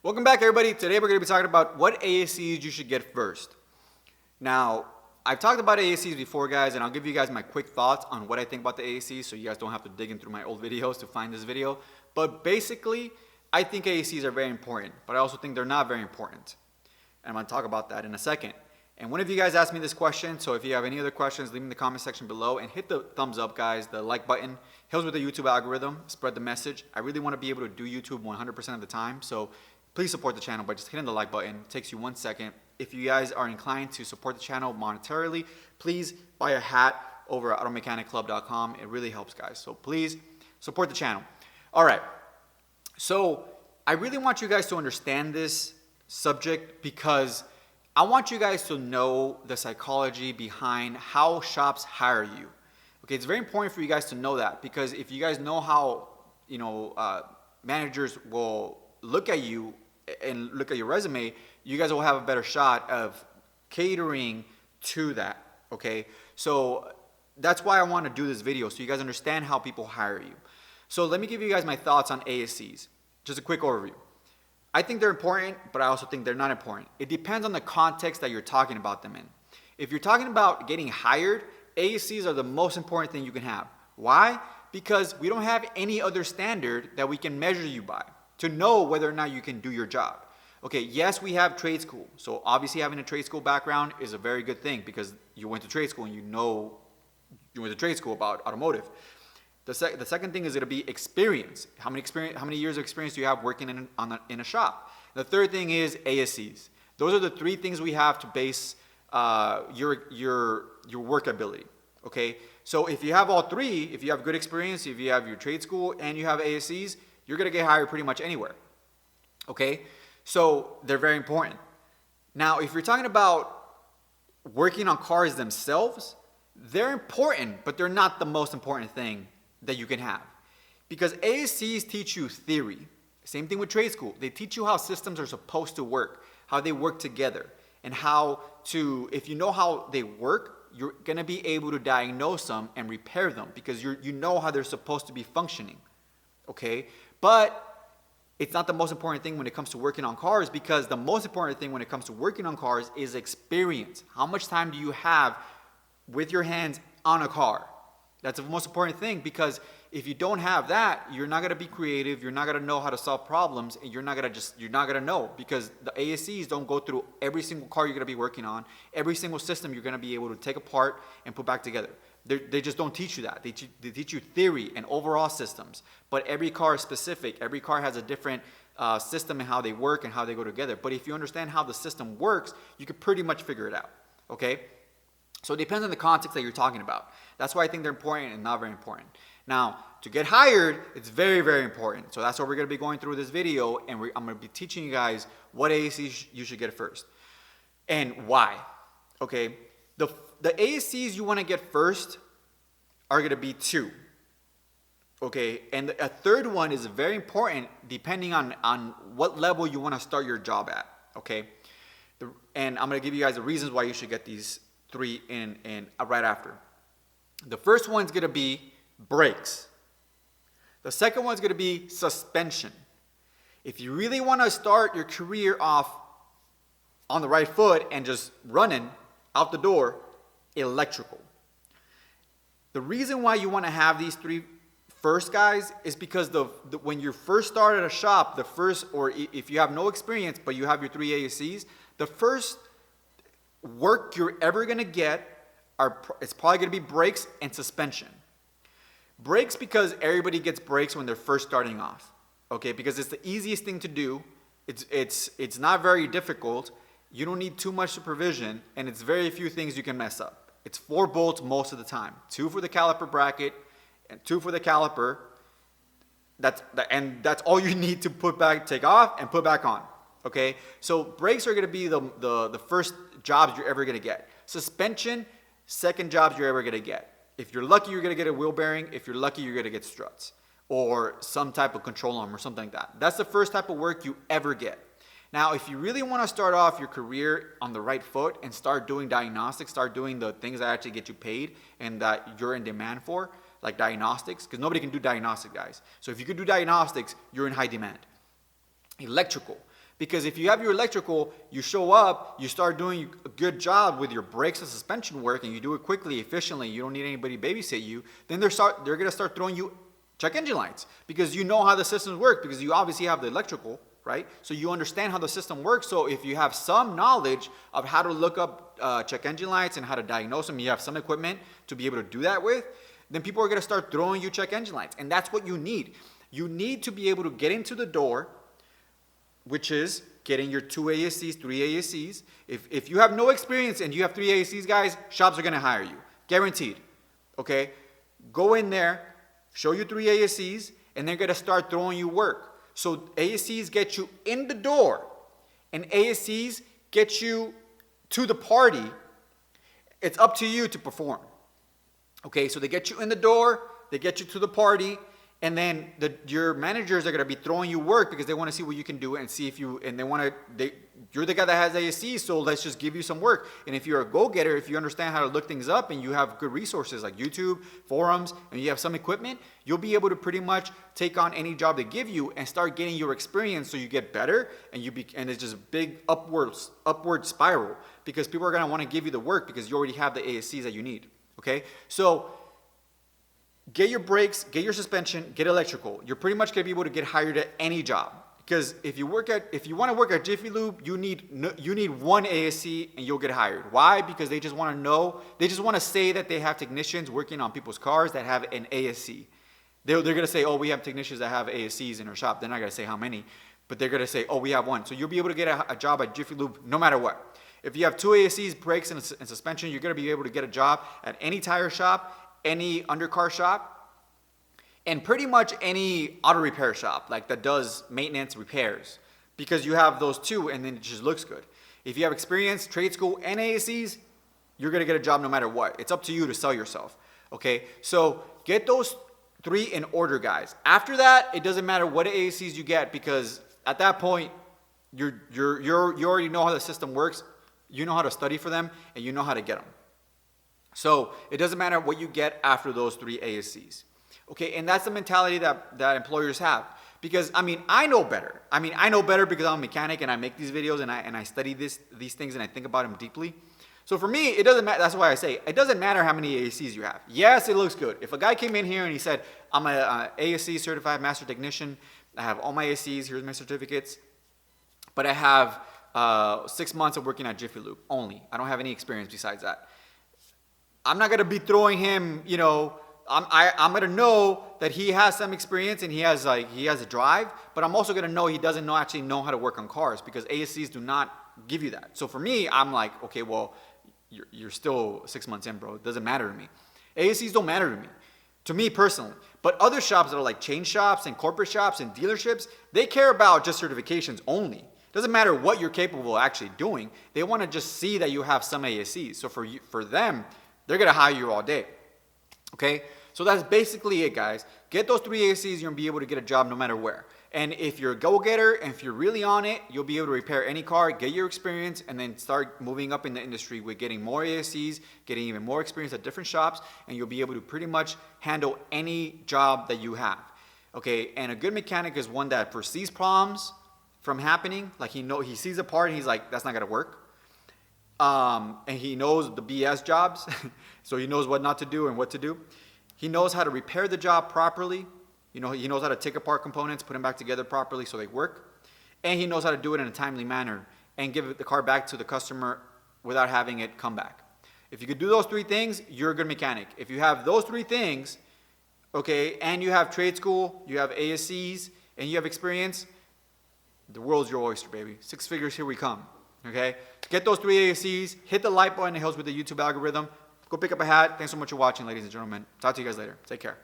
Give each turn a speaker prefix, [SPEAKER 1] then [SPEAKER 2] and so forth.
[SPEAKER 1] Welcome back, everybody. Today we're going to be talking about what ASEs you should get first. Now, I've talked about ASEs before, guys, and I'll give you guys my quick thoughts on what I think about the ASEs so you guys don't have to dig in through my old videos to find this video. But basically, I think ASEs are very important, but I also think they're not very important. And I'm going to talk about that in a second. And one of you guys asked me this question, so if you have any other questions, leave them in the comment section below and hit the thumbs up, guys, the like button. Helps with the YouTube algorithm, spread the message. I really want to be able to do YouTube 100% of the time, so please support the channel by just hitting the like button. It takes you 1 second. If you guys are inclined to support the channel monetarily, please buy a hat over at automechanicclub.com. It really helps, guys. So please support the channel. All right. So I really want you guys to understand this subject because I want you guys to know the psychology behind how shops hire you. Okay, it's very important for you guys to know that because if you guys know how, managers will look at you and look at your resume, you guys will have a better shot of catering to that, okay? So that's why I want to do this video, so you guys understand how people hire you. So let me give you guys my thoughts on ASEs. Just a quick overview. I think they're important, but I also think they're not important. It depends on the context that you're talking about them in. If you're talking about getting hired, ASEs are the most important thing you can have. Why? Because we don't have any other standard that we can measure you by to know whether or not you can do your job. Okay, yes, we have trade school. So obviously having a trade school background is a very good thing because you went to trade school and you know you went to trade school about automotive. The second thing is going to be experience. How many years of experience do you have working in a shop? The third thing is ASEs. Those are the three things we have to base your work ability. Okay, so if you have all three, if you have good experience, if you have your trade school and you have ASEs, you're going to get hired pretty much anywhere. Okay, so they're very important. Now, if you're talking about working on cars themselves, they're important, but they're not the most important thing that you can have. Because ASEs teach you theory. Same thing with trade school. They teach you how systems are supposed to work, how they work together, and how to, if you know how they work, you're going to be able to diagnose them and repair them because you know how they're supposed to be functioning. Okay? But it's not the most important thing when it comes to working on cars because the most important thing when it comes to working on cars is experience. How much time do you have with your hands on a car? That's the most important thing because if you don't have that, you're not going to be creative, you're not going to know how to solve problems, and you're not going to know because the ASEs don't go through every single car you're going to be working on, every single system you're going to be able to take apart and put back together. They just don't teach you that. They teach you theory and overall systems, but every car is specific. Every car has a different system and how they work and how they go together. But if you understand how the system works, you can pretty much figure it out, okay? So it depends on the context that you're talking about. That's why I think they're important and not very important. Now, to get hired, it's very, very important. So that's what we're going to be going through this video, and I'm going to be teaching you guys what ASEs you should get first and why, okay? The ASEs you want to get first are going to be two, okay? And a third one is very important depending on what level you want to start your job at, okay? And I'm going to give you guys the reasons why you should get these three in right after. The first one's going to be brakes. The second one's going to be suspension. If you really want to start your career off on the right foot and just running out the door, electrical. The reason why you want to have these three first, guys, is because when you first start at a shop, or if you have no experience but you have your three ASEs, the first work you're ever going to get it's probably going to be brakes and suspension. Brakes because everybody gets brakes when they're first starting off, okay? Because it's the easiest thing to do. It's not very difficult. You don't need too much supervision, and it's very few things you can mess up. It's 4 bolts most of the time. 2 for the caliper bracket and 2 for the caliper. That's all you need to take off and put back on, okay? So brakes are going to be the first jobs you're ever going to get. Suspension, second jobs you're ever going to get. If you're lucky, you're going to get a wheel bearing. If you're lucky, you're going to get struts or some type of control arm or something like that. That's the first type of work you ever get. Now, if you really want to start off your career on the right foot and start doing diagnostics, start doing the things that actually get you paid and that you're in demand for, like diagnostics, because nobody can do diagnostics, guys. So if you can do diagnostics, you're in high demand. Electrical. Because if you have your electrical, you show up, you start doing a good job with your brakes and suspension work, and you do it quickly, efficiently, you don't need anybody to babysit you, then they're going to start throwing you check engine lights because you know how the systems work, because you obviously have the electrical, right? So you understand how the system works. So if you have some knowledge of how to look up check engine lights and how to diagnose them, you have some equipment to be able to do that with, then people are going to start throwing you check engine lights. And that's what you need. You need to be able to get into the door, which is getting your 2 ASEs, 3 ASEs. If you have no experience and you have 3 ASEs, guys, shops are going to hire you. Guaranteed. Okay? Go in there, show you 3 ASEs, and they're going to start throwing you work. So ASEs get you in the door, and ASEs get you to the party. It's up to you to perform. Okay, so they get you in the door, they get you to the party, and then your managers are going to be throwing you work because they want to see what you can do and see if you, and you're the guy that has ASEs, so let's just give you some work. And if you're a go-getter, if you understand how to look things up and you have good resources like YouTube, forums, and you have some equipment, you'll be able to pretty much take on any job they give you and start getting your experience so you get better, and and it's just a big upward spiral because people are going to want to give you the work because you already have the ASEs that you need. Okay? So get your brakes, get your suspension, get electrical. You're pretty much going to be able to get hired at any job. Because if you want to work at Jiffy Lube, you need 1 ASE and you'll get hired. Why? Because they just want to know, they just want to say that they have technicians working on people's cars that have an ASE. They're going to say, oh, we have technicians that have ASEs in our shop. They're not going to say how many, but they're going to say, oh, we have 1. So you'll be able to get a job at Jiffy Lube no matter what. If you have 2 ASEs, brakes, and suspension, you're going to be able to get a job at any tire shop, any undercar shop, and pretty much any auto repair shop like that does maintenance repairs, because you have those 2 and then it just looks good. If you have experience, trade school, and ASEs, you're going to get a job no matter what. It's up to you to sell yourself. Okay, so get those 3 in order, guys. After that, it doesn't matter what ASEs you get, because at that point you already know how the system works. You know how to study for them, and you know how to get them. So it doesn't matter what you get after those 3 ASEs. Okay, and that's the mentality that employers have. Because, I know better. I know better because I'm a mechanic and I make these videos and I study these things and I think about them deeply. So for me, it doesn't matter. That's why I say, it doesn't matter how many ASEs you have. Yes, it looks good. If a guy came in here and he said, I'm a ASE certified master technician, I have all my ASEs, here's my certificates, but I have 6 months of working at Jiffy Lube only. I don't have any experience besides that. I'm not going to be throwing him, I'm going to know that he has some experience and he has a drive, but I'm also going to know he doesn't actually know how to work on cars, because ASEs do not give you that. So for me, I'm like, okay, well, you're still 6 months in, bro. It doesn't matter to me. ASEs don't matter to me personally. But other shops that are like chain shops and corporate shops and dealerships, they care about just certifications only. It doesn't matter what you're capable of actually doing. They want to just see that you have some ASEs. So for them, they're going to hire you all day. Okay? So that's basically it, guys. Get those 3 ASEs, you're going to be able to get a job no matter where. And if you're a go-getter and if you're really on it, you'll be able to repair any car, get your experience, and then start moving up in the industry with getting more ASEs, getting even more experience at different shops, and you'll be able to pretty much handle any job that you have. Okay, and a good mechanic is one that foresees problems from happening. Like he sees a part and he's like, that's not going to work. And he knows the BS jobs, so he knows what not to do and what to do. He knows how to repair the job properly. He knows how to take apart components, put them back together properly so they work. And he knows how to do it in a timely manner and give the car back to the customer without having it come back. If you could do those 3 things, you're a good mechanic. If you have those 3 things, okay, and you have trade school, you have ASEs, and you have experience, the world's your oyster, baby. 6 figures, here we come, okay? Get those 3 ASEs, hit the like button, it helps with the YouTube algorithm. Go pick up a hat. Thanks so much for watching, ladies and gentlemen. Talk to you guys later. Take care.